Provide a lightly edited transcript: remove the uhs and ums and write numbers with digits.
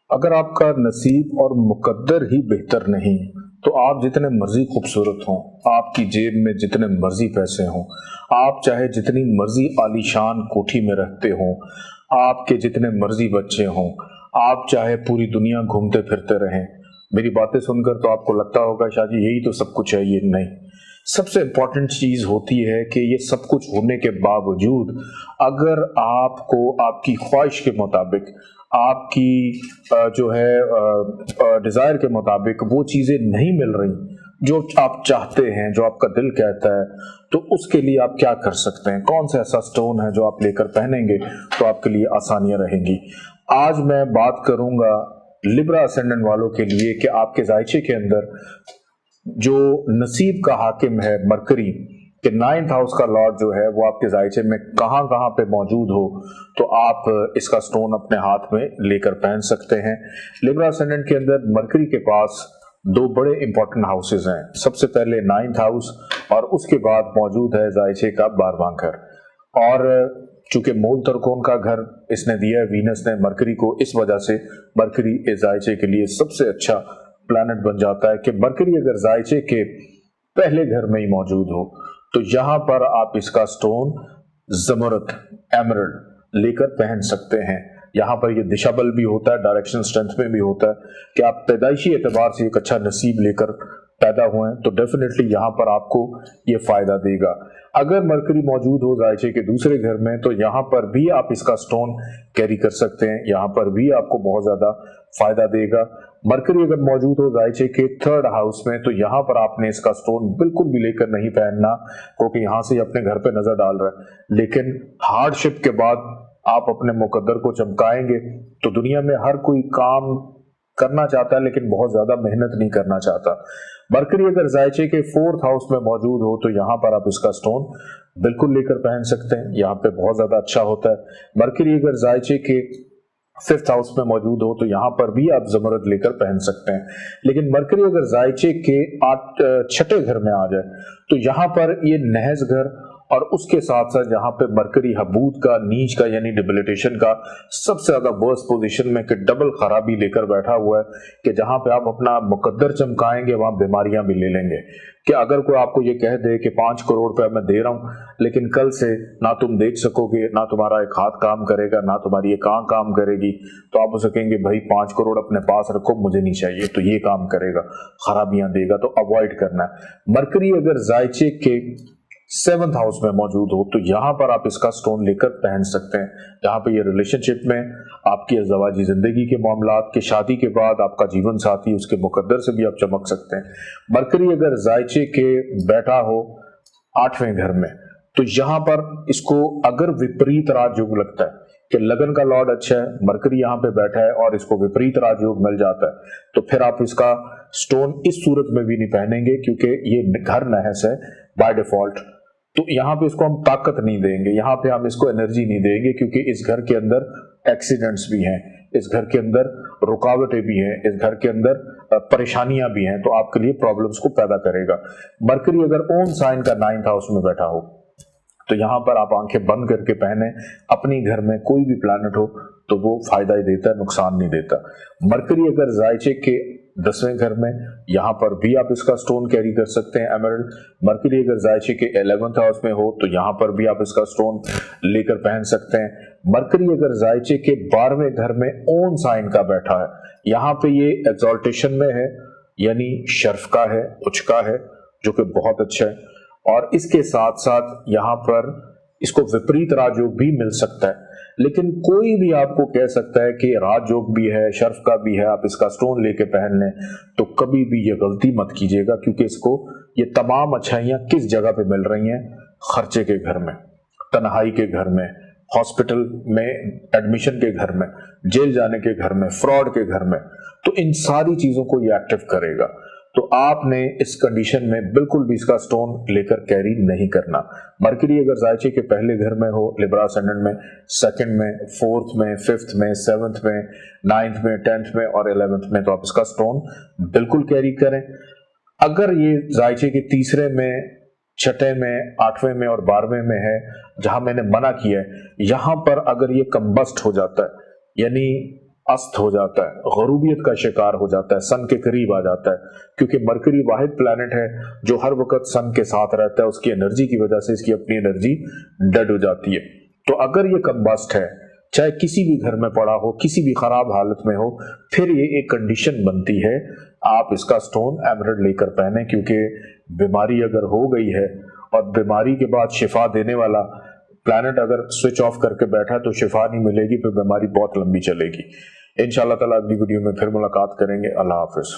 अगर आपका नसीब और मुकद्दर ही बेहतर नहीं तो आप जितने मर्जी खूबसूरत हों, आपकी जेब में जितने मर्जी पैसे हों, आप चाहे जितनी मर्जी आलीशान कोठी में रहते हों, आपके जितने मर्जी बच्चे हों, आप चाहे पूरी दुनिया घूमते फिरते रहें, मेरी बातें सुनकर तो आपको लगता होगा शायद यही तो सब कुछ है। ये नहीं, सबसे इम्पॉर्टेंट चीज़ होती है कि ये सब कुछ होने के बावजूद अगर आपको आपकी ख्वाहिश के मुताबिक, आपकी जो है डिज़ायर के मुताबिक वो चीज़ें नहीं मिल रही जो आप चाहते हैं, जो आपका दिल कहता है, तो उसके लिए आप क्या कर सकते हैं? कौन सा ऐसा स्टोन है जो आप लेकर पहनेंगे तो आपके लिए आसानियां रहेंगी? आज मैं बात करूंगा लिब्रा असेंडेंट वालों के लिए कि आपके जायचे के अंदर जो नसीब का हाकिम है मरकरी कि 9th हाउस का लॉर्ड जो है वो आपके जायचे में कहाँ कहाँ पे मौजूद हो तो आप इसका स्टोन अपने हाथ में लेकर पहन सकते हैं। लिब्रा असेंडेंट के अंदर मरकरी के पास दो बड़े इंपॉर्टेंट हाउसेस हैं। सबसे पहले 9th हाउस और उसके बाद मौजूद है जायचे का 12वां घर। और चूंकि मूल त्रिकोण का घर इसने दिया है वीनस ने मरकरी को, इस वजह से मरकरी इस जायचे के लिए सबसे अच्छा प्लैनेट बन जाता है कि मरकरी अगर जायचे के पहले घर में ही मौजूद हो तो यहां पर आप इसका स्टोन ज़मरद एमरल्ड लेकर पहन सकते हैं। यहाँ पर ये दिशा बल भी होता है, डायरेक्शन स्ट्रेंथ में भी होता है कि आप पैदाइशी एतबार से एक अच्छा नसीब लेकर पैदा हुए हैं तो डेफिनेटली यहाँ पर आपको ये फायदा देगा। अगर मरकरी मौजूद हो जायचे के दूसरे घर में तो यहाँ पर भी आप इसका स्टोन कैरी कर सकते हैं, यहाँ पर भी आपको बहुत ज्यादा फायदा देगा। मरकरी अगर मौजूद हो जायचे के 3rd हाउस में तो यहाँ पर आपने इसका स्टोन बिल्कुल भी लेकर नहीं पहनना, क्योंकि यहाँ से अपने घर पे नजर डाल रहा है। लेकिन हार्डशिप के बाद आप अपने मुकद्दर को चमकाएंगे तो दुनिया में हर कोई काम करना चाहता है लेकिन बहुत ज्यादा मेहनत नहीं करना चाहता। मरकरी अगर जायचे के 4th हाउस में मौजूद हो तो यहाँ पर आप इसका स्टोन बिल्कुल लेकर पहन सकते हैं, यहाँ पे बहुत ज्यादा अच्छा होता है। मरकरी अगर जायचे के 5th हाउस में मौजूद हो तो यहाँ पर भी आप ज़मरद लेकर पहन सकते हैं। लेकिन मरकरी अगर जायचे के 6ठे घर में आ जाए तो यहाँ पर ये नहज घर और उसके साथ साथ यहाँ पे मरकरी हबूत का, नीच का यानी डिबिलिटेशन का सबसे ज्यादा वर्स्ट पोजीशन में कि डबल खराबी लेकर बैठा हुआ है कि जहां पे आप अपना मुकद्दर चमकाएंगे वहां बीमारियां भी ले लेंगे। कि अगर कोई आपको ये कह दे कि 5 करोड़ रुपए मैं दे रहा हूं लेकिन कल से ना तुम देख सकोगे, ना तुम्हारा एक हाथ काम करेगा, ना तुम्हारी एक आंख काम करेगी, तो आप उसे कहेंगे भाई 5 करोड़ अपने पास रखो, मुझे नहीं चाहिए, तो ये काम करेगा, खराबियां देगा, तो अवॉइड करना है। मरकरी अगर जायचे के 7th हाउस में मौजूद हो तो यहाँ पर आप इसका स्टोन लेकर पहन सकते हैं। यहाँ पे ये रिलेशनशिप में आपकी अज़वाजी जिंदगी के मामलात के, शादी के बाद आपका जीवन साथी, उसके मुकद्दर से भी आप चमक सकते हैं। मरकरी अगर जायचे के बैठा हो 8वें घर में तो यहाँ पर इसको अगर विपरीत राजयोग लगता है कि लगन का लॉर्ड अच्छा है, मरकरी यहाँ पे बैठा है और इसको विपरीत राजयोग मिल जाता है तो फिर आप इसका स्टोन इस सूरत में भी नहीं पहनेंगे क्योंकि ये घर नहस है बाय डिफॉल्ट। तो यहाँ पे इसको हम ताकत नहीं देंगे, यहाँ पे हम इसको एनर्जी नहीं देंगे क्योंकि इस घर के अंदर एक्सीडेंट्स भी हैं, इस घर के अंदर रुकावटें भी हैं, इस घर के अंदर परेशानियां भी हैं, तो आपके लिए प्रॉब्लम्स को पैदा करेगा। मरकरी अगर ओन साइन का 9th हाउस में बैठा हो तो यहाँ पर आप आंखें बंद करके पहने, अपनी घर में कोई भी प्लैनेट हो तो वो फायदा ही देता है, नुकसान नहीं देता। मरकरी अगर जायचे के 10वें घर में, यहाँ पर भी आप इसका स्टोन कैरी कर सकते हैं एमरल्ड। मरकरी अगर जायचे के 11th हाउस में हो तो यहाँ पर भी आप इसका स्टोन लेकर पहन सकते हैं। मरकरी अगर जायचे के 12वें घर में ओन साइन का बैठा है, यहाँ पे ये एक्सॉल्टेशन में है यानी शर्फ का है, उच्च का है, जो कि बहुत अच्छा है। और इसके साथ साथ यहाँ पर इसको विपरीत राजयोग भी मिल सकता है, लेकिन कोई भी आपको कह सकता है कि राजयोग भी है, शर्फ का भी है, आप इसका स्टोन लेके पहन लें, तो कभी भी ये गलती मत कीजिएगा क्योंकि इसको ये तमाम अच्छाइयां किस जगह पे मिल रही हैं? खर्चे के घर में, तन्हाई के घर में, हॉस्पिटल में एडमिशन के घर में, जेल जाने के घर में, फ्रॉड के घर में, तो इन सारी चीजों को ये एक्टिव करेगा। तो आपने इस कंडीशन में बिल्कुल भी इसका स्टोन लेकर कैरी नहीं करना। मरकरी अगर जायचे के पहले घर में हो, लिब्रा असेंडेंट में, 2nd में, 4th में, 5th में, 7th में, 9th में, 10th में और 11th में, तो आप इसका स्टोन बिल्कुल कैरी करें। अगर ये जायचे के 3रे में, 6ठे में, 8वें में और 12वें में है, जहां मैंने मना किया है, यहां पर अगर ये कंबस्ट हो जाता है यानी अस्त हो जाता है, गरूबियत का शिकार हो जाता है, सन के करीब आ जाता है, क्योंकि मरकरी वाहिद प्लैनेट है जो हर वक्त सन के साथ रहता है। उसकी एनर्जी की वजह से इसकी अपनी एनर्जी डेड हो जाती है। तो अगर ये कंबस्ट है, चाहे किसी भी घर में पड़ा हो, किसी भी खराब हालत में हो, फिर ये एक कंडीशन बनती है आप इसका स्टोन एमरल्ड लेकर पहने, क्योंकि बीमारी अगर हो गई है और बीमारी के बाद शिफा देने वाला प्लैनेट अगर स्विच ऑफ करके बैठा है तो शिफा नहीं मिलेगी, फिर बीमारी बहुत लंबी चलेगी। इंशाअल्लाह ताला अगली वीडियो में फिर मुलाकात करेंगे। अल्लाह हाफिज।